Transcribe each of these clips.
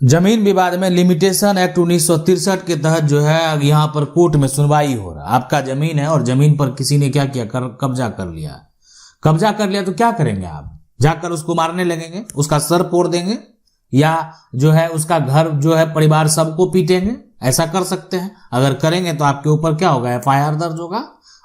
जमीन विवाद में लिमिटेशन एक्ट 1963 के तहत जो है यहाँ पर कोर्ट में सुनवाई हो रहा है। आपका जमीन है और जमीन पर किसी ने क्या किया, कब्जा कर लिया। कब्जा कर लिया तो क्या करेंगे आप? जाकर उसको मारने लगेंगे, उसका सर फोड़ देंगे, या जो है उसका घर जो है परिवार सबको पीटेंगे? ऐसा कर सकते हैं? अगर करेंगे तो आपके ऊपर क्या होगा, एफआईआर दर्ज होगा,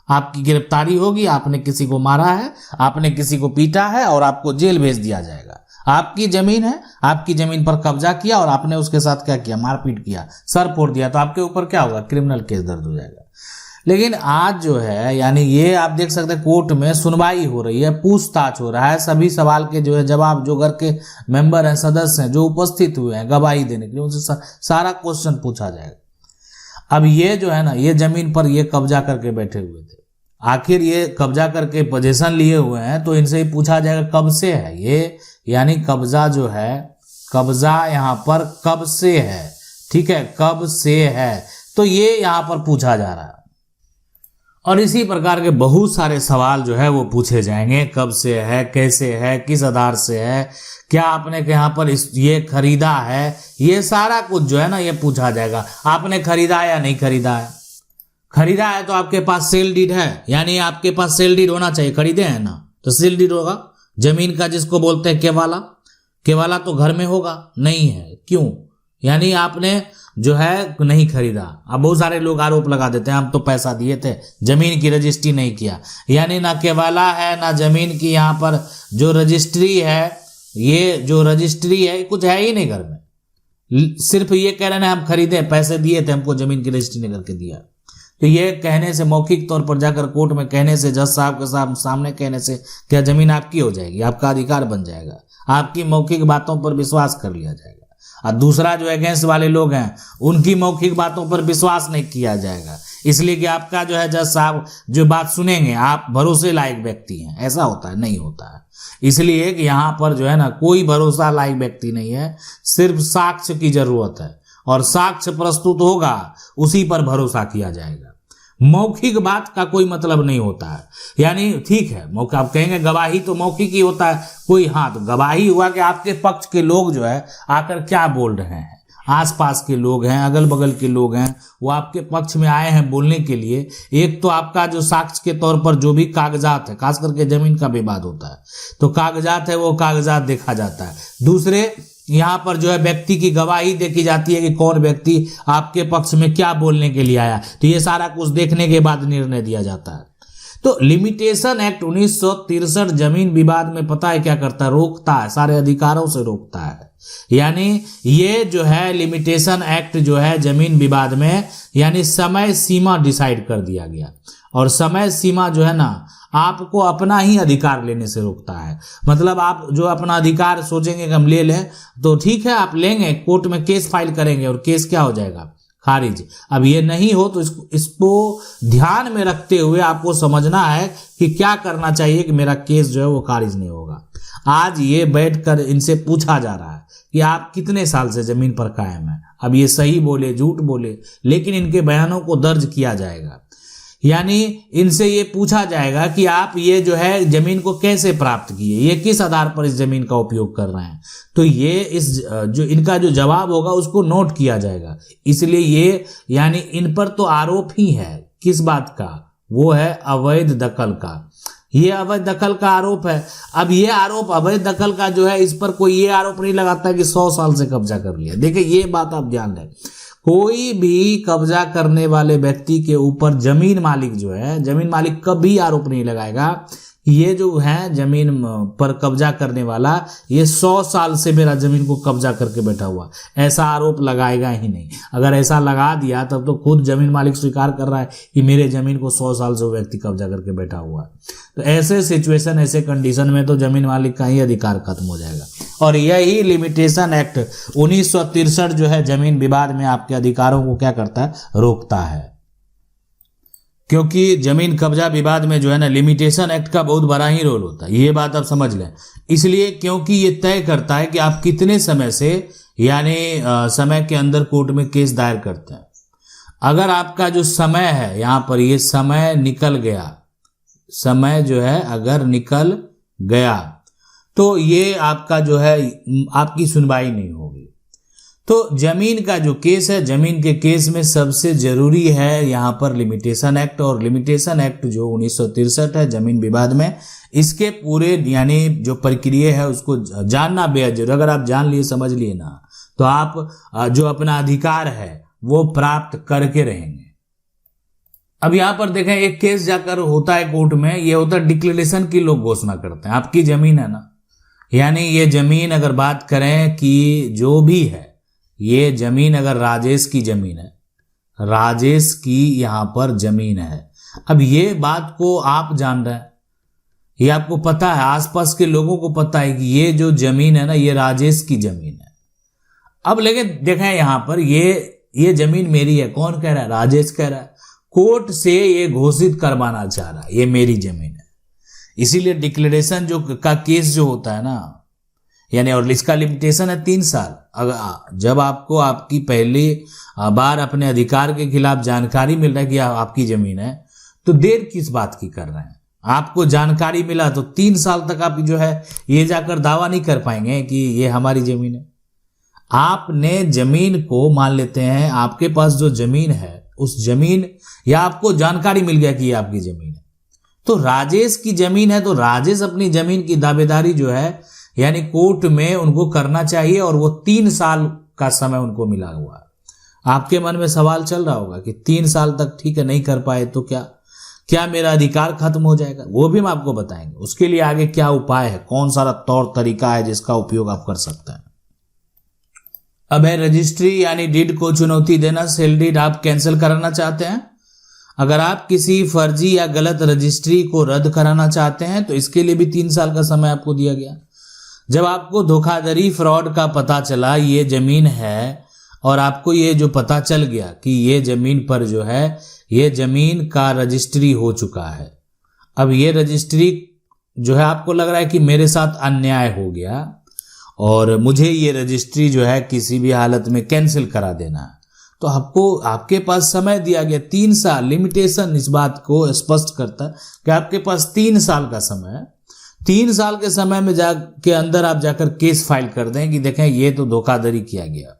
आपकी गिरफ्तारी होगी, आपने किसी को मारा है, आपने किसी को पीटा है और आपको जेल भेज दिया जाएगा। आपकी जमीन है, आपकी जमीन पर कब्जा किया और आपने उसके साथ क्या किया, मारपीट किया, सर फोड़ दिया, तो आपके ऊपर क्या होगा, क्रिमिनल केस दर्ज हो जाएगा। लेकिन आज जो है यानी ये आप देख सकते हैं कोर्ट में सुनवाई हो रही है, पूछताछ हो रहा है, सभी सवाल के जो है जवाब, जो घर के मेंबर हैं, सदस्य हैं जो उपस्थित हुए हैं गवाही देने के लिए, उनसे सारा क्वेश्चन पूछा जाएगा। अब ये जो है ना, ये जमीन पर ये कब्जा करके बैठे हुए थे, आखिर ये कब्जा करके पोजीशन लिए हुए हैं, तो इनसे ही पूछा जाएगा कब से है ये, यानी कब्जा जो है, कब्जा यहाँ पर कब से है, ठीक है, कब से है, तो ये यहाँ पर पूछा जा रहा है। और इसी प्रकार के बहुत सारे सवाल जो है वो पूछे जाएंगे, कब से है, कैसे है, किस आधार से है, क्या आपने यहाँ पर ये खरीदा है, ये सारा कुछ जो है ना ये पूछा जाएगा। आपने खरीदा या नहीं खरीदा है? खरीदा है तो आपके पास सेल डीड है, यानी आपके पास सेल डीड होना चाहिए। खरीदे हैं ना तो सेल डीड होगा। जमीन का जिसको बोलते हैं केवाला, केवाला तो घर में होगा, नहीं है, क्यों? यानी आपने जो है नहीं खरीदा। अब बहुत सारे लोग आरोप लगा देते हैं हम तो पैसा दिए थे, जमीन की रजिस्ट्री नहीं किया, यानी ना केवाला है ना जमीन की यहाँ पर जो रजिस्ट्री है, ये जो रजिस्ट्री है कुछ है ही नहीं घर में। सिर्फ ये कह रहे हैं हम खरीदे, पैसे दिए थे, हमको जमीन की रजिस्ट्री नहीं करके दिया। तो ये कहने से, मौखिक तौर पर जाकर कोर्ट में कहने से, जज साहब के सामने कहने से क्या जमीन आपकी हो जाएगी? आपका अधिकार बन जाएगा। आपकी मौखिक बातों पर विश्वास कर लिया जाएगा। और दूसरा जो अगेंस्ट वाले लोग हैं उनकी मौखिक बातों पर विश्वास नहीं किया जाएगा, इसलिए कि आपका जो है जज साहब जो बात सुनेंगे, आप भरोसे लायक व्यक्ति हैं। ऐसा होता है? नहीं होता है। इसलिए कि यहाँ पर जो है ना कोई भरोसा लायक व्यक्ति नहीं है, सिर्फ साक्ष्य की जरूरत है, और साक्ष्य प्रस्तुत होगा उसी पर भरोसा किया जाएगा। मौखिक बात का कोई मतलब नहीं होता है। यानी ठीक है, मौका आप कहेंगे गवाही तो मौखिक ही होता है, कोई हाँ, तो गवाही हुआ कि आपके पक्ष के लोग जो है आकर क्या बोल रहे हैं, आसपास के लोग हैं, अगल बगल के लोग हैं, वो आपके पक्ष में आए हैं बोलने के लिए। एक तो आपका जो साक्ष्य के तौर पर जो भी कागजात है, खास करके जमीन का विवाद होता है तो कागजात है, वो कागजात देखा जाता है। दूसरे यहाँ पर जो है व्यक्ति की गवाही देखी जाती है कि कौन व्यक्ति आपके पक्ष में क्या बोलने के लिए आया, तो ये सारा कुछ देखने के बाद निर्णय दिया जाता है। तो लिमिटेशन एक्ट 1963 जमीन विवाद में पता है क्या करता है, रोकता है, सारे अधिकारों से रोकता है। यानी ये जो है लिमिटेशन एक्ट जो है जमीन विवाद में, यानी समय सीमा डिसाइड कर दिया गया, और समय सीमा जो है ना आपको अपना ही अधिकार लेने से रोकता है। मतलब आप जो अपना अधिकार सोचेंगे कि हम ले लें तो ठीक है, आप लेंगे, कोर्ट में केस फाइल करेंगे और केस क्या हो जाएगा, खारिज। अब ये नहीं हो तो इसको ध्यान में रखते हुए आपको समझना है कि क्या करना चाहिए कि मेरा केस जो है वो खारिज नहीं होगा। आज ये बैठकर इनसे पूछा जा रहा है कि आप कितने साल से जमीन पर कायम है। अब ये सही बोले झूठ बोले, लेकिन इनके बयानों को दर्ज किया जाएगा। यानी इनसे ये पूछा जाएगा कि आप ये जो है जमीन को कैसे प्राप्त किए, ये किस आधार पर इस जमीन का उपयोग कर रहे हैं, तो ये इस जो इनका जो जवाब होगा उसको नोट किया जाएगा। इसलिए ये यानी इन पर तो आरोप ही है, किस बात का, वो है अवैध दखल का। ये अवैध दखल का आरोप है। अब ये आरोप अवैध दखल का जो है, इस पर कोई ये आरोप नहीं लगाता कि 100 साल से कब्जा कर लिया। देखिए ये बात आप ध्यान दें, कोई भी कब्जा करने वाले व्यक्ति के ऊपर जमीन मालिक जो है, जमीन मालिक कभी आरोप नहीं लगाएगा ये जो है जमीन पर कब्जा करने वाला ये 100 साल से मेरा जमीन को कब्जा करके बैठा हुआ, ऐसा आरोप लगाएगा ही नहीं। अगर ऐसा लगा दिया तब तो खुद जमीन मालिक स्वीकार कर रहा है कि मेरे जमीन को 100 साल से वो व्यक्ति कब्जा करके बैठा हुआ है। तो ऐसे सिचुएशन, ऐसे कंडीशन में तो जमीन मालिक का ही अधिकार खत्म हो जाएगा। और यही लिमिटेशन एक्ट 1963 जो है जमीन विवाद में आपके अधिकारों को क्या करता है, रोकता है। क्योंकि जमीन कब्जा विवाद में जो है ना लिमिटेशन एक्ट का बहुत बड़ा ही रोल होता है, ये बात आप समझ लें। इसलिए क्योंकि ये तय करता है कि आप कितने समय से, यानी समय के अंदर कोर्ट में केस दायर करते हैं। अगर आपका जो समय है यहाँ पर, ये समय निकल गया, समय जो है अगर निकल गया तो ये आपका जो है आपकी सुनवाई नहीं होगी। तो जमीन का जो केस है, जमीन के केस में सबसे जरूरी है यहाँ पर लिमिटेशन एक्ट, और लिमिटेशन एक्ट जो 1963 है जमीन विवाद में, इसके पूरे यानी जो प्रक्रिया है उसको जानना बेहद जरूरी। अगर आप जान लिए, समझ लिए ना, तो आप जो अपना अधिकार है वो प्राप्त करके रहेंगे। अब यहां पर देखें, एक केस जाकर होता है कोर्ट में, ये होता है डिक्लेरेशन की लोग घोषणा करते हैं। आपकी जमीन है ना, यानी ये जमीन अगर बात करें कि जो भी है, ये जमीन अगर राजेश की जमीन है, राजेश की यहां पर जमीन है। अब ये बात को आप जान रहे हैं, ये आपको पता है, आसपास के लोगों को पता है कि ये जो जमीन है ना, ये राजेश की जमीन है। अब लेकिन देखें यहां पर ये जमीन मेरी है, कौन कह रहा है? राजेश कह रहा है। कोर्ट से ये घोषित करवाना चाह रहा है ये मेरी जमीन है। इसीलिए डिक्लेरेशन जो का केस जो होता है ना, यानी, और इसका लिमिटेशन है 3 साल। अगर जब आपको आपकी पहली बार अपने अधिकार के खिलाफ जानकारी मिल रहा है कि आपकी जमीन है, तो देर किस बात की कर रहे हैं? आपको जानकारी मिला तो 3 साल तक आप जो है ये जाकर दावा नहीं कर पाएंगे कि ये हमारी जमीन है। आपने जमीन को, मान लेते हैं आपके पास जो जमीन है, उस जमीन, या आपको जानकारी मिल गया कि ये आपकी जमीन है, तो राजेश की जमीन है, तो राजेश अपनी जमीन की दावेदारी जो है यानी कोर्ट में उनको करना चाहिए, और वो 3 साल का समय उनको मिला हुआ है। आपके मन में सवाल चल रहा होगा कि 3 साल तक ठीक है, नहीं कर पाए तो क्या मेरा अधिकार खत्म हो जाएगा? वो भी हम आपको बताएंगे। उसके लिए आगे क्या उपाय है, कौन सा तौर तरीका है जिसका उपयोग आप कर सकते हैं। अब है रजिस्ट्री यानी डीड को चुनौती देना। सेल डीड आप कैंसिल कराना चाहते हैं। अगर आप किसी फर्जी या गलत रजिस्ट्री को रद्द कराना चाहते हैं तो इसके लिए भी 3 साल का समय आपको दिया गया। जब आपको धोखाधड़ी, फ्रॉड का पता चला, ये जमीन है, और आपको ये जो पता चल गया कि ये जमीन पर जो है, ये जमीन का रजिस्ट्री हो चुका है। अब ये रजिस्ट्री जो है, आपको लग रहा है कि मेरे साथ अन्याय हो गया और मुझे ये रजिस्ट्री जो है किसी भी हालत में कैंसिल करा देना है, तो आपके पास समय दिया गया 3 साल। लिमिटेशन इस बात को स्पष्ट करता है कि आपके पास 3 साल का समय है। 3 साल के समय में के अंदर आप जाकर केस फाइल कर दें कि देखें ये तो धोखाधड़ी किया गया,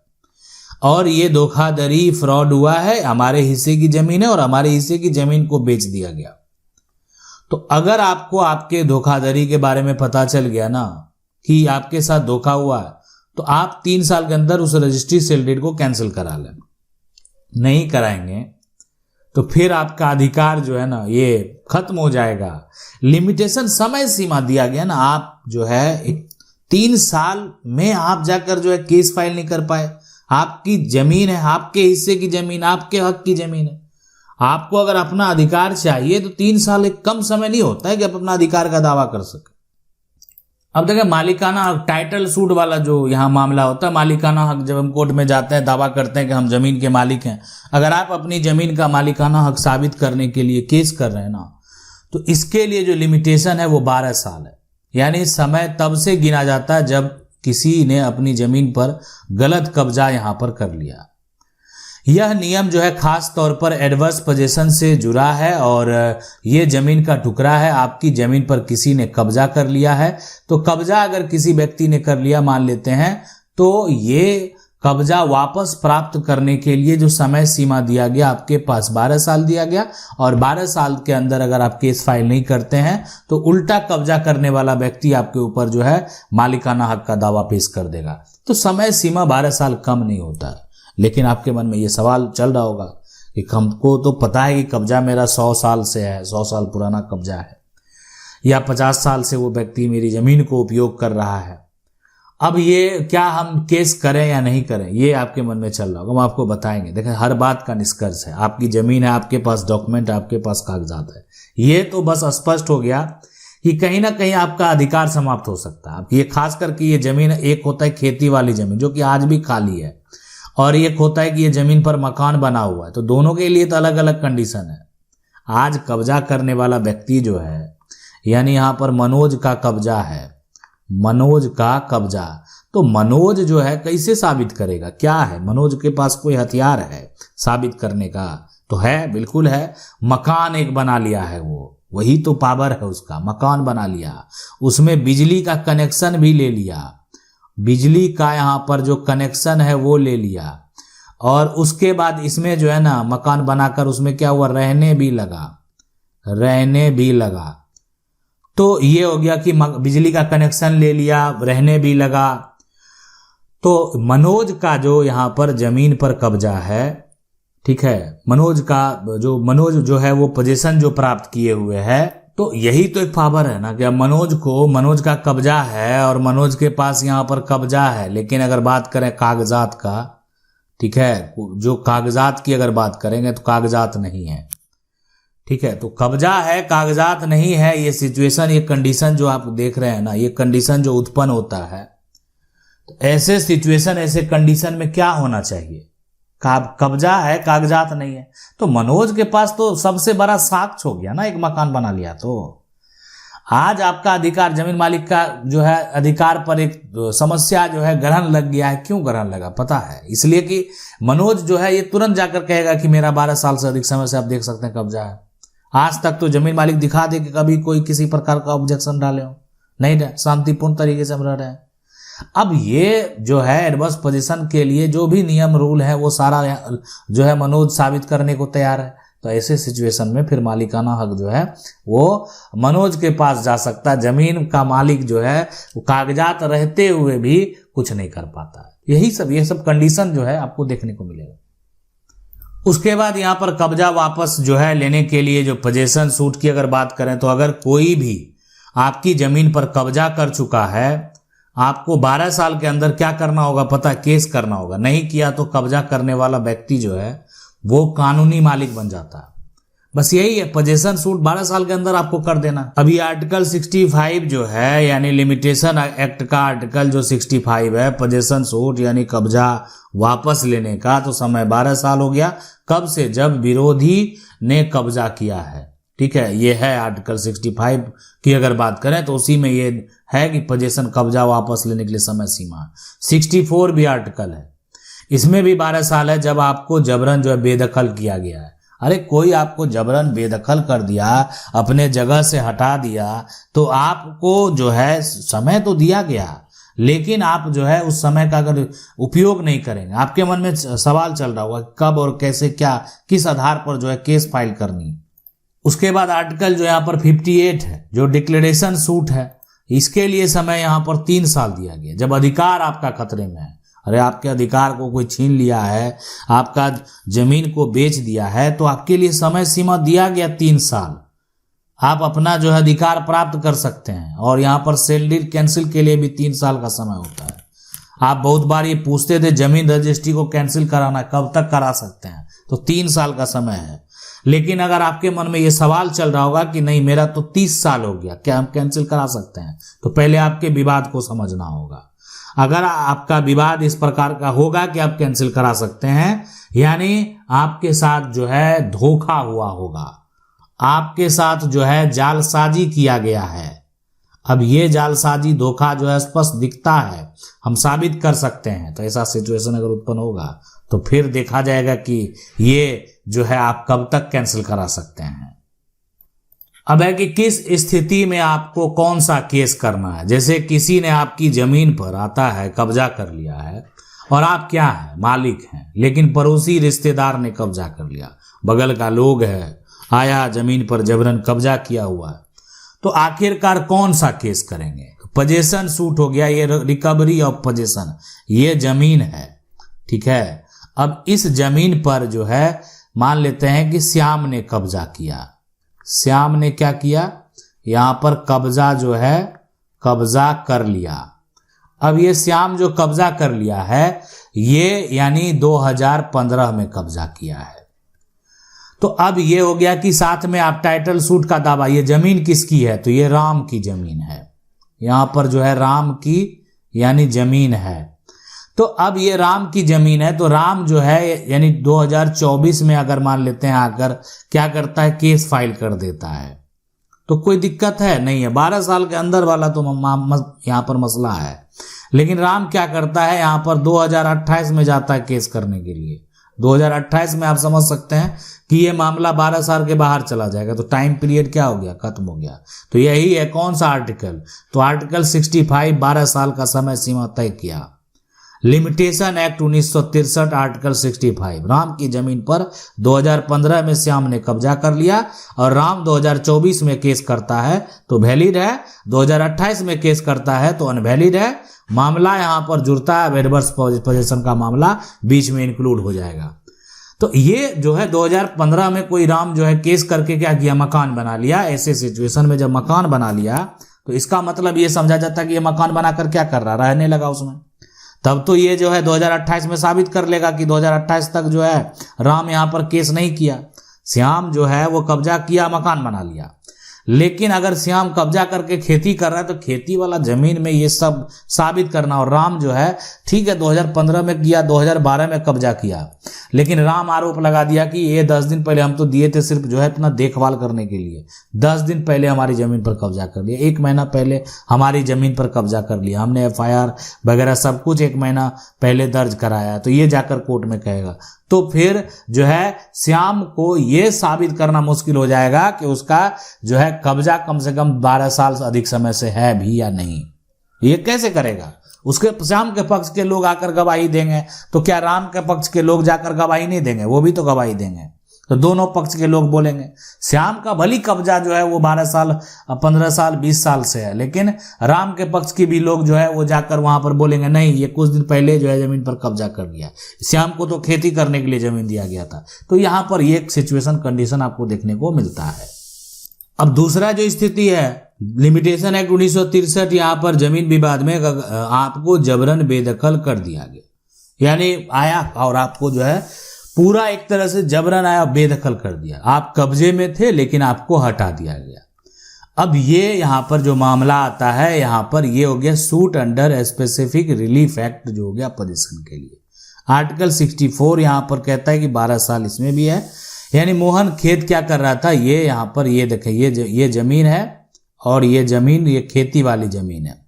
और ये धोखाधड़ी, फ्रॉड हुआ है, हमारे हिस्से की जमीन है और हमारे हिस्से की जमीन को बेच दिया गया। तो अगर आपको आपके धोखाधड़ी के बारे में पता चल गया ना कि आपके साथ धोखा हुआ है, तो आप 3 साल के अंदर उस रजिस्ट्री सेल डीड को कैंसिल करा लें। नहीं कराएंगे तो फिर आपका अधिकार जो है ना ये खत्म हो जाएगा। लिमिटेशन समय सीमा दिया गया ना, आप जो है 3 साल में आप जाकर जो है केस फाइल नहीं कर पाए। आपकी जमीन है, आपके हिस्से की जमीन, आपके हक की जमीन है। आपको अगर अपना अधिकार चाहिए तो 3 साल एक कम समय नहीं होता है कि आप अपना अधिकार का दावा कर सके। अब देखिए, मालिकाना हक, टाइटल सूट वाला जो यहाँ मामला होता है, मालिकाना हक, जब हम कोर्ट में जाते हैं, दावा करते हैं कि हम जमीन के मालिक हैं। अगर आप अपनी जमीन का मालिकाना हक साबित करने के लिए केस कर रहे हैं ना, तो इसके लिए जो लिमिटेशन है वो 12 साल है। यानी समय तब से गिना जाता है जब किसी ने अपनी जमीन पर गलत कब्जा यहां पर कर लिया। यह नियम जो है खास तौर पर एडवर्स पोजीशन से जुड़ा है, और यह जमीन का टुकड़ा है, आपकी जमीन पर किसी ने कब्जा कर लिया है। तो कब्जा अगर किसी व्यक्ति ने कर लिया, मान लेते हैं, तो ये कब्जा वापस प्राप्त करने के लिए जो समय सीमा दिया गया, आपके पास 12 साल दिया गया, और 12 साल के अंदर अगर आप केस फाइल नहीं करते हैं तो उल्टा कब्जा करने वाला व्यक्ति आपके ऊपर जो है मालिकाना हक का दावा पेश कर देगा। तो समय सीमा 12 साल कम नहीं होता है। लेकिन आपके मन में ये सवाल चल रहा होगा कि हमको तो पता है कि कब्जा मेरा 100 साल से है, 100 साल पुराना कब्जा है, या 50 साल से वो व्यक्ति मेरी जमीन को उपयोग कर रहा है। अब ये क्या हम केस करें या नहीं करें, ये आपके मन में चल रहा होगा। हम आपको बताएंगे। देखें, हर बात का निष्कर्ष है, आपकी जमीन है, आपके पास डॉक्यूमेंट, आपके पास कागजात है। ये तो बस स्पष्ट हो गया कि कहीं ना कहीं आपका अधिकार समाप्त हो सकता है। ये खास करके ये जमीन, एक होता है खेती वाली जमीन जो कि आज भी खाली है, और एक होता है कि ये जमीन पर मकान बना हुआ है। तो दोनों के लिए तो अलग अलग कंडीशन है। आज कब्जा करने वाला व्यक्ति जो है, यानी यहाँ पर मनोज का कब्जा है, मनोज का कब्जा, तो मनोज जो है कैसे साबित करेगा? क्या है, मनोज के पास कोई हथियार है साबित करने का? तो है, बिल्कुल है। मकान एक बना लिया है, वो वही तो पावर है उसका, मकान बना लिया, उसमें बिजली का कनेक्शन भी ले लिया, बिजली का यहाँ पर जो कनेक्शन है वो ले लिया, और उसके बाद इसमें जो है ना मकान बनाकर उसमें क्या हुआ, रहने भी लगा। तो ये हो गया कि बिजली का कनेक्शन ले लिया, रहने भी लगा। तो मनोज का जो यहाँ पर जमीन पर कब्जा है, ठीक है, मनोज जो है वो पोजीशन जो प्राप्त किए हुए है, तो यही तो एक पावर है ना कि अब मनोज का कब्जा है और मनोज के पास यहाँ पर कब्जा है। लेकिन अगर बात करें कागजात का, ठीक है, जो कागजात की अगर बात करेंगे तो कागजात नहीं है, ठीक है। तो कब्जा है, कागजात नहीं है, ये सिचुएशन, ये कंडीशन जो आप देख रहे हैं ना, ये कंडीशन जो उत्पन्न होता है, तो ऐसे सिचुएशन, ऐसे कंडीशन में क्या होना चाहिए, कब्जा है, कागजात नहीं है। तो मनोज के पास तो सबसे बड़ा साक्ष्य हो गया ना, एक मकान बना लिया। तो आज आपका अधिकार, जमीन मालिक का जो है अधिकार पर एक समस्या जो है, ग्रहण लग गया है। क्यों ग्रहण लगा पता है? इसलिए कि मनोज जो है ये तुरंत जाकर कहेगा कि मेरा 12 साल से अधिक समय से आप देख सकते हैं कब्जा है। आज तक तो जमीन मालिक दिखा दे कि कभी कोई किसी प्रकार का ऑब्जेक्शन डाले हो, नहीं, शांतिपूर्ण तरीके से हम रह रहे हैं। अब ये जो है एडवर्स पोजीशन के लिए जो भी नियम रूल है वो सारा जो है मनोज साबित करने को तैयार है। तो ऐसे सिचुएशन में फिर मालिकाना हक जो है वो मनोज के पास जा सकता है। जमीन का मालिक जो है वो कागजात रहते हुए भी कुछ नहीं कर पाता है। ये सब कंडीशन जो है आपको देखने को मिलेगा। उसके बाद यहाँ पर कब्जा वापस जो है लेने के लिए जो पोजीशन सूट की अगर बात करें, तो अगर कोई भी आपकी जमीन पर कब्जा कर चुका है, आपको 12 साल के अंदर क्या करना होगा पता? केस करना होगा। नहीं किया तो कब्जा करने वाला व्यक्ति जो है वो कानूनी मालिक बन जाता है। बस यही है, पोजीशन सूट 12 साल के अंदर आपको कर देना। अभी आर्टिकल 65 जो है, यानी लिमिटेशन एक्ट का आर्टिकल जो 65 है, पोजीशन सूट यानी कब्जा वापस लेने का, तो समय 12 साल हो गया। कब से? जब विरोधी ने कब्जा किया है, ठीक है। ये है आर्टिकल 65 की अगर बात करें तो उसी में ये है कि पोजीशन कब्जा वापस लेने के लिए समय सीमा। 64 भी आर्टिकल है, इसमें भी 12 साल है जब आपको जबरन जो है बेदखल किया गया है। अरे कोई आपको जबरन बेदखल कर दिया, अपने जगह से हटा दिया, तो आपको जो है समय तो दिया गया, लेकिन आप जो है उस समय का अगर उपयोग नहीं करेंगे, आपके मन में सवाल चल रहा होगा कब और कैसे, क्या, किस आधार पर जो है केस फाइल करनी। उसके बाद आर्टिकल जो यहाँ पर 58 है, जो डिक्लेरेशन सूट है, इसके लिए समय यहाँ पर 3 साल दिया गया जब अधिकार आपका खतरे में है। अरे आपके अधिकार को कोई छीन लिया है, आपका जमीन को बेच दिया है, तो आपके लिए समय सीमा दिया गया 3 साल। आप अपना जो है अधिकार प्राप्त कर सकते हैं, और यहाँ पर सेल डीड कैंसिल के लिए भी 3 साल का समय होता है। आप बहुत बार ये पूछते थे जमीन रजिस्ट्री को कैंसिल कराना कब तक करा सकते हैं, तो 3 साल का समय है। लेकिन अगर आपके मन में ये सवाल चल रहा होगा कि नहीं मेरा तो 30 साल हो गया, क्या हम कैंसिल करा सकते हैं, तो पहले आपके विवाद को समझना होगा। अगर आपका विवाद इस प्रकार का होगा कि आप कैंसिल करा सकते हैं, यानी आपके साथ जो है धोखा हुआ होगा, आपके साथ जो है जालसाजी किया गया है। अब ये जालसाजी धोखा जो है स्पष्ट दिखता है, हम साबित कर सकते हैं। तो ऐसा सिचुएशन अगर उत्पन्न होगा तो फिर देखा जाएगा कि ये जो है आप कब तक कैंसिल करा सकते हैं। अब है कि किस स्थिति में आपको कौन सा केस करना है। जैसे किसी ने आपकी जमीन पर आता है, कब्जा कर लिया है, और आप क्या है, मालिक हैं, लेकिन पड़ोसी रिश्तेदार ने कब्जा कर लिया, बगल का लोग है, आया जमीन पर जबरन कब्जा किया हुआ है, तो आखिरकार कौन सा केस करेंगे? पोजीशन सूट हो गया, ये रिकवरी ऑफ पोजीशन, ये जमीन है, ठीक है। अब इस जमीन पर जो है मान लेते हैं कि श्याम ने कब्जा किया। श्याम ने क्या किया, यहां पर कब्जा जो है कब्जा कर लिया। अब ये श्याम जो कब्जा कर लिया है, ये यानी 2015 में कब्जा किया है। तो अब ये हो गया कि साथ में आप टाइटल सूट का दावा, ये जमीन किसकी है, तो ये राम की जमीन है। यहां पर जो है राम की यानी जमीन है। तो अब ये राम की जमीन है, तो राम जो है यानी 2024 में अगर मान लेते हैं आकर क्या करता है, केस फाइल कर देता है, तो कोई दिक्कत है नहीं है। 12 साल के अंदर वाला तो यहाँ पर मसला है। लेकिन राम क्या करता है, यहाँ पर 2028 में जाता है केस करने के लिए। 2028 में आप समझ सकते हैं कि ये मामला 12 साल के बाहर चला जाएगा, तो टाइम पीरियड क्या हो गया, खत्म हो गया। तो यही है कौन सा आर्टिकल, तो आर्टिकल 65 12 साल का समय सीमा तय किया। लिमिटेशन एक्ट 1963 आर्टिकल 65, राम की जमीन पर 2015 में श्याम ने कब्जा कर लिया और राम 2024 में केस करता है तो वैलिड है, 2028 में केस करता है तो अनवैलिड है। मामला यहां पर जुड़ता है, एडवर्स पोजीशन का मामला बीच में इंक्लूड हो जाएगा। तो ये जो है 2015 में कोई राम जो है केस करके क्या किया, मकान बना लिया। ऐसे सिचुएशन में जब मकान बना लिया तो इसका मतलब ये समझा जाता है कि ये मकान बनाकर क्या कर रहा, रहने लगा उसमें। तब तो ये जो है 2028 में साबित कर लेगा कि 2028 तक जो है राम यहाँ पर केस नहीं किया, श्याम जो है वो कब्जा किया, मकान बना लिया। लेकिन अगर श्याम कब्जा करके खेती कर रहा है तो खेती वाला जमीन में ये सब साबित करना, और राम जो है ठीक है 2015 में किया, 2012 में कब्जा किया, लेकिन राम आरोप लगा दिया कि ये 10 दिन पहले हम तो दिए थे सिर्फ जो है अपना देखभाल करने के लिए, 10 दिन पहले हमारी जमीन पर कब्जा कर लिया, 1 महीना पहले हमारी जमीन पर कब्जा कर लिया, हमने FIR वगैरह सब कुछ 1 महीना पहले दर्ज कराया, तो ये जाकर कोर्ट में कहेगा। तो फिर जो है श्याम को ये साबित करना मुश्किल हो जाएगा कि उसका जो है कब्जा कम से कम 12 साल से अधिक समय से है भी या नहीं। ये कैसे करेगा? उसके श्याम के पक्ष के लोग आकर गवाही देंगे, तो क्या राम के पक्ष के लोग जाकर गवाही नहीं देंगे? वो भी तो गवाही देंगे। तो दोनों पक्ष के लोग बोलेंगे। श्याम का भली कब्जा जो है वो 12 साल 15 साल 20 साल से है, लेकिन राम के पक्ष के भी लोग जो है वो जाकर वहां पर बोलेंगे नहीं, ये कुछ दिन पहले जो है जमीन पर कब्जा कर लिया, श्याम को तो खेती करने के लिए जमीन दिया गया था। तो यहाँ पर ये सिचुएशन कंडीशन आपको देखने को मिलता है। अब दूसरा जो स्थिति है, लिमिटेशन एक्ट 1963, यहाँ पर जमीन विवाद में आपको जबरन बेदखल कर दिया गया, यानी आया और आपको जो है पूरा एक तरह से जबरन आया, बेदखल कर दिया। आप कब्जे में थे लेकिन आपको हटा दिया गया। अब ये यहाँ पर जो मामला आता है, यहाँ पर ये हो गया suit under specific relief act जो हो गया पोजीशन के लिए। आर्टिकल 64 यहाँ पर कहता है कि 12 साल इसमें भी है। यानी मोहन खेत क्या कर रहा था, ये यहाँ पर ये देखें, ये जमीन है और ये जमीन ये खेती वाली जमीन है,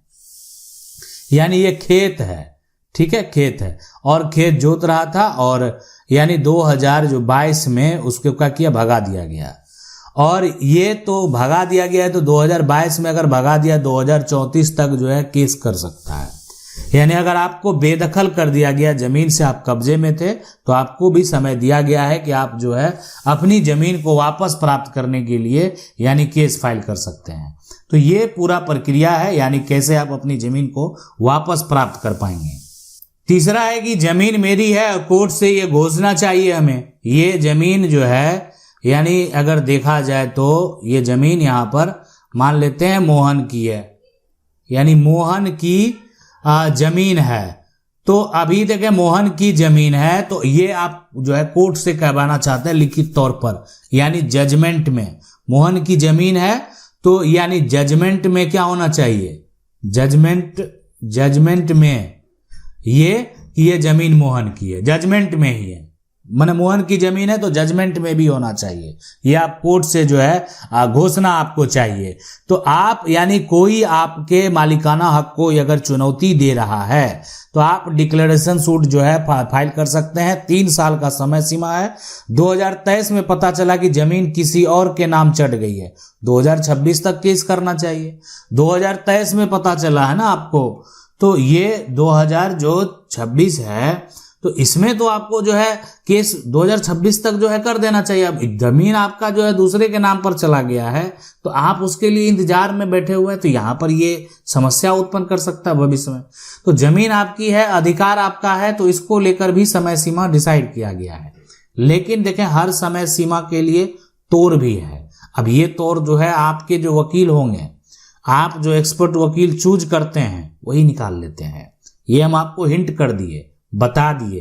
यानी ये खेत है, ठीक है, खेत है और खेत जोत रहा था, और यानी 2022 में उसको क्या किया, भगा दिया गया। और ये तो भगा दिया गया है, तो 2022 में अगर भगा दिया 2034 तक जो है केस कर सकता है। यानी अगर आपको बेदखल कर दिया गया, जमीन से आप कब्जे में थे, तो आपको भी समय दिया गया है कि आप जो है अपनी जमीन को वापस प्राप्त करने के लिए यानी केस फाइल कर सकते हैं। तो ये पूरा प्रक्रिया है, यानी कैसे आप अपनी जमीन को वापस प्राप्त कर पाएंगे। तीसरा है कि जमीन मेरी है और कोर्ट से ये घोषणा चाहिए हमें, ये जमीन जो है यानी अगर देखा जाए तो ये जमीन यहाँ पर मान लेते हैं मोहन की है, यानी मोहन की जमीन है। तो अभी देखें मोहन की जमीन है, तो ये आप जो है कोर्ट से कहवाना चाहते हैं लिखित तौर पर, यानी जजमेंट में मोहन की जमीन है, तो यानी जजमेंट में क्या होना चाहिए, जजमेंट में ये जमीन मोहन की है, जजमेंट में ही है, माने मोहन की जमीन है तो जजमेंट में भी होना चाहिए। ये आप कोर्ट से जो है घोषणा आपको चाहिए। तो आप यानी कोई आपके मालिकाना हक को अगर चुनौती दे रहा है तो आप डिक्लेरेशन सूट जो है फाइल कर सकते हैं। 3 साल का समय सीमा है। 2023 में पता चला कि जमीन किसी और के नाम चढ़ गई है, 2026 तक केस करना चाहिए। 2023 में पता चला है ना आपको, तो ये 2026 है, तो इसमें तो आपको जो है केस 2026 तक जो है कर देना चाहिए। अब जमीन आपका जो है दूसरे के नाम पर चला गया है, तो आप उसके लिए इंतजार में बैठे हुए हैं, तो यहाँ पर ये समस्या उत्पन्न कर सकता है भविष्य में। तो जमीन आपकी है, अधिकार आपका है, तो इसको लेकर भी समय सीमा डिसाइड किया गया है। लेकिन देखें हर समय सीमा के लिए तोड़ भी है। अब ये तोड़ जो है आपके जो वकील होंगे, आप जो एक्सपर्ट वकील चूज करते हैं वही निकाल लेते हैं। ये हम आपको हिंट कर दिए, बता दिए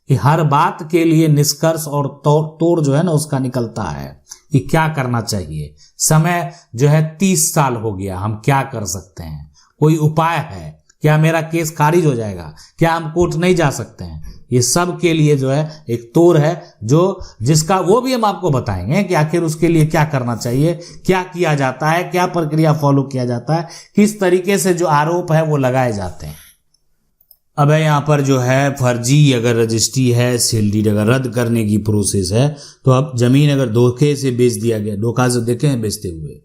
कि हर बात के लिए निष्कर्ष और तोड़ जो है ना उसका निकलता है कि क्या करना चाहिए। समय जो है 30 साल हो गया, हम क्या कर सकते हैं, कोई उपाय है क्या, मेरा केस खारिज हो जाएगा क्या, हम कोर्ट नहीं जा सकते हैं। ये सब के लिए जो है एक तोड़ है जो जिसका वो भी हम आपको बताएंगे कि आखिर उसके लिए क्या करना चाहिए, क्या किया जाता है, क्या प्रक्रिया फॉलो किया जाता है, किस तरीके से जो आरोप है वो लगाए जाते हैं। अब है यहाँ पर जो है फर्जी अगर रजिस्ट्री है, सेल डीड अगर रद्द करने की प्रोसेस है, तो अब जमीन अगर धोखे से बेच दिया गया, धोखा से देखे हैं बेचते हुए,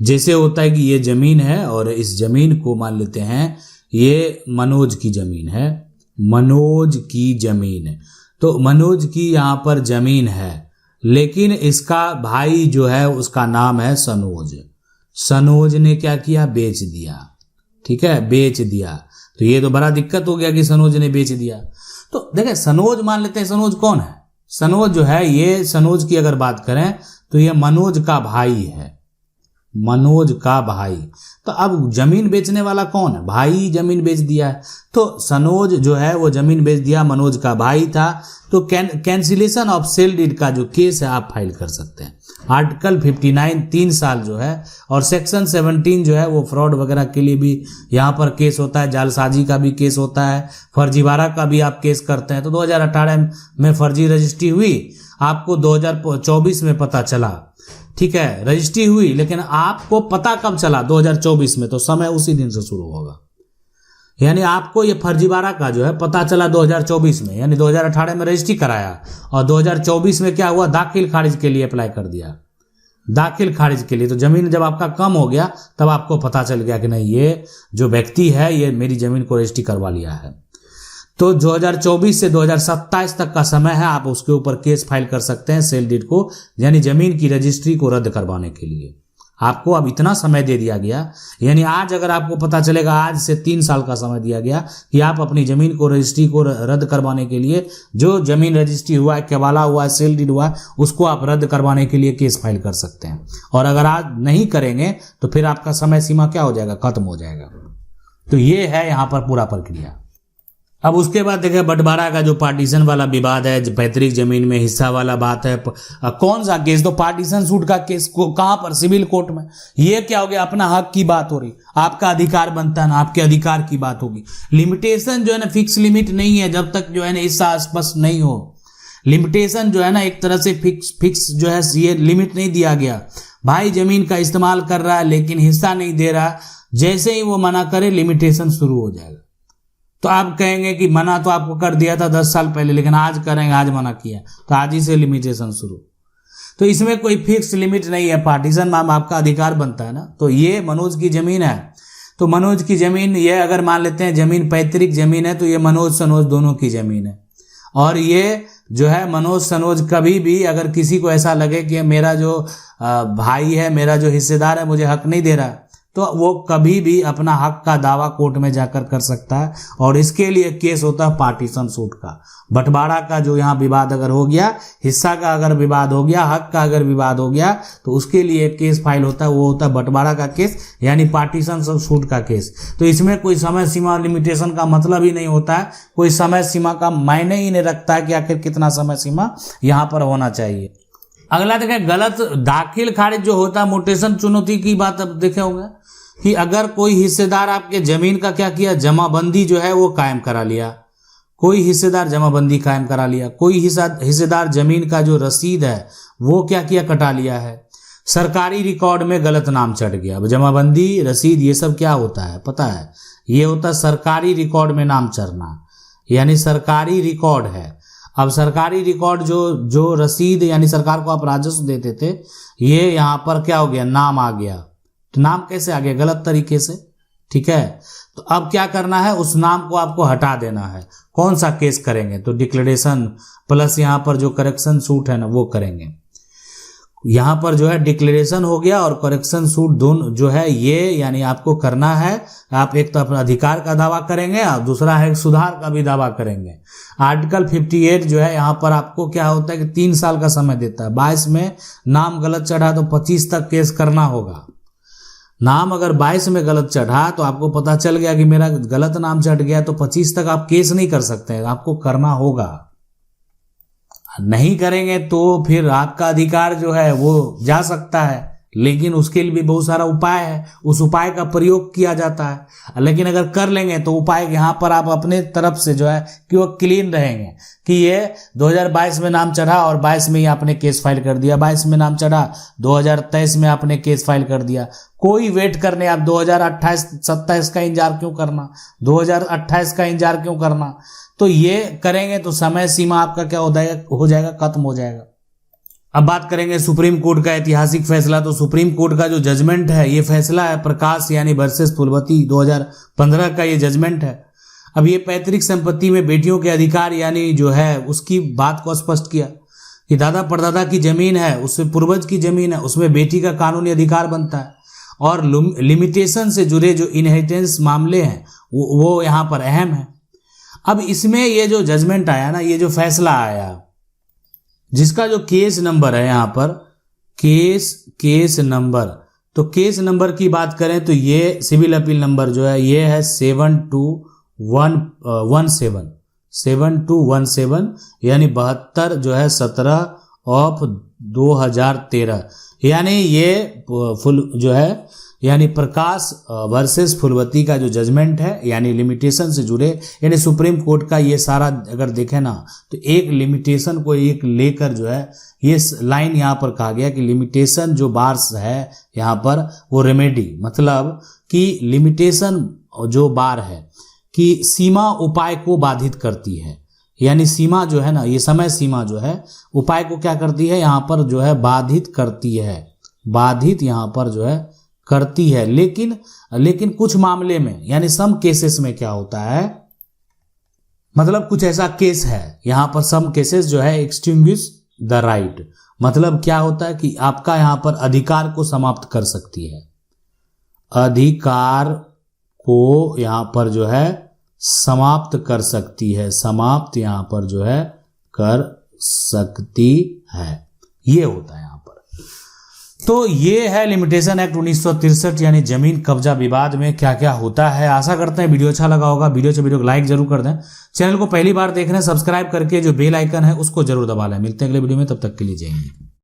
जैसे होता है कि ये जमीन है और इस जमीन को मान लेते हैं ये मनोज की जमीन है, मनोज की जमीन है, तो मनोज की यहाँ पर जमीन है, लेकिन इसका भाई जो है उसका नाम है सनोज, सनोज ने क्या किया, बेच दिया, ठीक है, बेच दिया। तो ये तो बड़ा दिक्कत हो गया कि सनोज ने बेच दिया। तो देखें सनोज मान लेते हैं, सनोज कौन है, सनोज जो है ये सनोज की अगर बात करें तो ये मनोज का भाई है, मनोज का भाई। तो अब जमीन बेचने वाला कौन है, भाई जमीन बेच दिया है, तो सनोज जो है वो जमीन बेच दिया, मनोज का भाई था, तो कैंसिलेशन ऑफ सेल डीड का जो केस है आप फाइल कर सकते हैं। आर्टिकल 59 3 साल जो है, और सेक्शन 17 जो है वो फ्रॉड वगैरह के लिए भी यहाँ पर केस होता है, जालसाजी का भी केस होता है, फर्जीवाड़ा का भी आप केस करते हैं। तो 2018 में फर्जी रजिस्ट्री हुई, आपको 2024 में पता चला, ठीक है, रजिस्ट्री हुई, लेकिन आपको पता कब चला, 2024 में, तो समय उसी दिन से शुरू होगा। यानी आपको ये फर्जीवाड़ा का जो है पता चला 2024 में, यानी 2018 में रजिस्ट्री कराया और 2024 में क्या हुआ, दाखिल खारिज के लिए अप्लाई कर दिया, दाखिल खारिज के लिए। तो जमीन जब आपका कम हो गया तब आपको पता चल गया कि नहीं ये जो व्यक्ति है ये मेरी जमीन को रजिस्ट्री करवा लिया है। तो 2024 से 2027 तक का समय है, आप उसके ऊपर केस फाइल कर सकते हैं सेल डीड को, यानी जमीन की रजिस्ट्री को रद्द करवाने के लिए। आपको अब इतना समय दे दिया गया, यानी आज अगर आपको पता चलेगा, आज से 3 साल का समय दिया गया कि आप अपनी जमीन को रजिस्ट्री को रद्द करवाने के लिए, जो जमीन रजिस्ट्री हुआ है, केवाला हुआ है, सेल डीड हुआ है, उसको आप रद्द करवाने के लिए केस फाइल कर सकते हैं। और अगर आज नहीं करेंगे तो फिर आपका समय सीमा क्या हो जाएगा, खत्म हो जाएगा। तो ये है यहाँ पर पूरा प्रक्रिया। अब उसके बाद देखें बंटवारा का जो पार्टीशन वाला विवाद है, पैतृक जमीन में हिस्सा वाला बात है, कौन सा केस, तो पार्टीशन सूट का केस को कहां पर, सिविल कोर्ट में। ये क्या हो गया, अपना हक की बात हो रही, आपका अधिकार बनता है ना, आपके अधिकार की बात होगी। लिमिटेशन जो है ना, फिक्स लिमिट नहीं है, जब तक जो है ना हिस्सा स्पष्ट नहीं हो। लिमिटेशन जो है ना एक तरह से फिक्स जो है ये लिमिट नहीं दिया गया। भाई जमीन का इस्तेमाल कर रहा है लेकिन हिस्सा नहीं दे रहा, जैसे ही वो मना करे लिमिटेशन शुरू हो जाएगा। तो आप कहेंगे कि मना तो आपको कर दिया था 10 साल पहले, लेकिन आज करेंगे, आज मना किया, तो आज ही से लिमिटेशन शुरू। तो इसमें कोई फिक्स लिमिट नहीं है, पार्टीशन में आपका अधिकार बनता है ना। तो ये मनोज की जमीन है, तो मनोज की जमीन, ये अगर मान लेते हैं जमीन पैतृक जमीन है, तो ये मनोज सनोज दोनों की जमीन है। और ये जो है मनोज सनोज कभी भी अगर किसी को ऐसा लगे कि मेरा जो भाई है, मेरा जो हिस्सेदार है मुझे हक नहीं दे रहा, तो वो कभी भी अपना हक का दावा कोर्ट में जाकर कर सकता है। और इसके लिए केस होता है पार्टीशन सूट का। बंटवारा का जो यहाँ विवाद अगर हो गया, हिस्सा का अगर विवाद हो गया, हक का अगर विवाद हो गया, तो उसके लिए केस फाइल होता है, वो होता है बंटवारा का केस, यानी पार्टीशन सूट का केस। तो इसमें कोई समय सीमा लिमिटेशन का मतलब ही नहीं होता है, कोई समय सीमा का मायने ही नहीं रखता है कि आखिर कितना समय सीमा यहाँ पर होना चाहिए। अगला देखें गलत दाखिल खारिज जो होता है, मोटेशन चुनौती की बात अब देखे होंगे कि अगर कोई हिस्सेदार आपके जमीन का क्या किया, जमाबंदी जो है वो कायम करा लिया, कोई हिस्सेदार जमाबंदी कायम करा लिया, कोई हिस्सेदार जमीन का जो रसीद है वो क्या किया, कटा लिया है, सरकारी रिकॉर्ड में गलत नाम चढ़ गया। अब जमाबंदी रसीद ये सब क्या होता है पता है, ये होता है सरकारी रिकॉर्ड में नाम चढ़ना, यानी सरकारी रिकॉर्ड है। अब सरकारी रिकॉर्ड जो रसीद यानी सरकार को आप राजस्व देते थे, ये यहाँ पर क्या हो गया, नाम आ गया। तो नाम कैसे आ गया, गलत तरीके से, ठीक है। तो अब क्या करना है, उस नाम को आपको हटा देना है। कौन सा केस करेंगे, तो डिक्लेरेशन प्लस यहाँ पर जो करेक्शन सूट है ना वो करेंगे। यहाँ पर जो है डिक्लेरेशन हो गया और करेक्शन सूट दोनों जो है ये, यानी आपको करना है, आप एक तो अपना अधिकार का दावा करेंगे और दूसरा है सुधार का भी दावा करेंगे। आर्टिकल 58 जो है यहाँ पर आपको क्या होता है कि 3 साल का समय देता है। 22 में नाम गलत चढ़ा तो 25 तक केस करना होगा। नाम अगर 22 में गलत चढ़ा तो आपको पता चल गया कि मेरा गलत नाम चढ़ गया, तो 25 तक आप केस नहीं कर सकते, आपको करना होगा। नहीं करेंगे तो फिर आपका अधिकार जो है वो जा सकता है, लेकिन उसके लिए भी बहुत सारा उपाय है, उस उपाय का प्रयोग किया जाता है। लेकिन अगर कर लेंगे तो उपाय यहाँ पर आप अपने तरफ से जो है कि वो क्लीन रहेंगे कि ये 2022 में नाम चढ़ा और 22 में ही आपने केस फाइल कर दिया, 22 में नाम चढ़ा 2023 में आपने केस फाइल कर दिया। कोई वेट करने, आप 2028-27 का इंतजार क्यों करना, 2028 का इंतजार क्यों करना। तो ये करेंगे तो समय सीमा आपका क्या हो जाएगा, खत्म हो जाएगा। अब बात करेंगे सुप्रीम कोर्ट का ऐतिहासिक फैसला। तो सुप्रीम कोर्ट का जो जजमेंट है, ये फैसला है प्रकाश यानी वर्सेस फुलवती 2015 का ये जजमेंट है। अब ये पैतृक संपत्ति में बेटियों के अधिकार यानी जो है उसकी बात को स्पष्ट किया कि दादा परदादा की जमीन है, उससे पूर्वज की जमीन है, उसमें बेटी का कानूनी अधिकार बनता है। और लिमिटेशन से जुड़े जो इनहेरिटेंस मामले हैं वो यहाँ पर अहम है। अब इसमें ये जो जजमेंट आया ना, ये जो फैसला आया, जिसका जो केस नंबर है यहाँ पर केस नंबर, तो केस नंबर की बात करें तो ये सिविल अपील नंबर जो है ये है 7217 यानी 72 जो है 17/2013, यानी ये फुल जो है यानी प्रकाश वर्सेस फुलवती का जो जजमेंट है, यानी लिमिटेशन से जुड़े, यानी सुप्रीम कोर्ट का ये सारा अगर देखें ना तो एक लिमिटेशन को एक लेकर जो है ये लाइन यहाँ पर कहा गया कि लिमिटेशन जो बार्स है यहाँ पर वो रेमेडी, मतलब कि लिमिटेशन जो बार है कि सीमा उपाय को बाधित करती है, यानी सीमा जो है ना, ये समय सीमा जो है उपाय को क्या करती है यहाँ पर जो है बाधित करती है, बाधित यहाँ पर जो है करती है। लेकिन कुछ मामले में यानी सम केसेस में क्या होता है, मतलब कुछ ऐसा केस है यहाँ पर सम केसेस जो है एक्सटिंग्विश द राइट, मतलब क्या होता है कि आपका यहाँ पर अधिकार को समाप्त कर सकती है, अधिकार को यहाँ पर जो है समाप्त कर सकती है, समाप्त यहाँ पर जो है कर सकती है, ये होता है यहाँ पर। तो ये है लिमिटेशन एक्ट 1963 यानी जमीन कब्जा विवाद में क्या क्या होता है। आशा करते हैं वीडियो अच्छा लगा होगा। वीडियो को लाइक जरूर कर दें। चैनल को पहली बार देख रहे हैं सब्सक्राइब करके जो बेल आइकन है उसको जरूर दबा लें। मिलते हैं अगले वीडियो में, तब तक के लिए जय हिंद।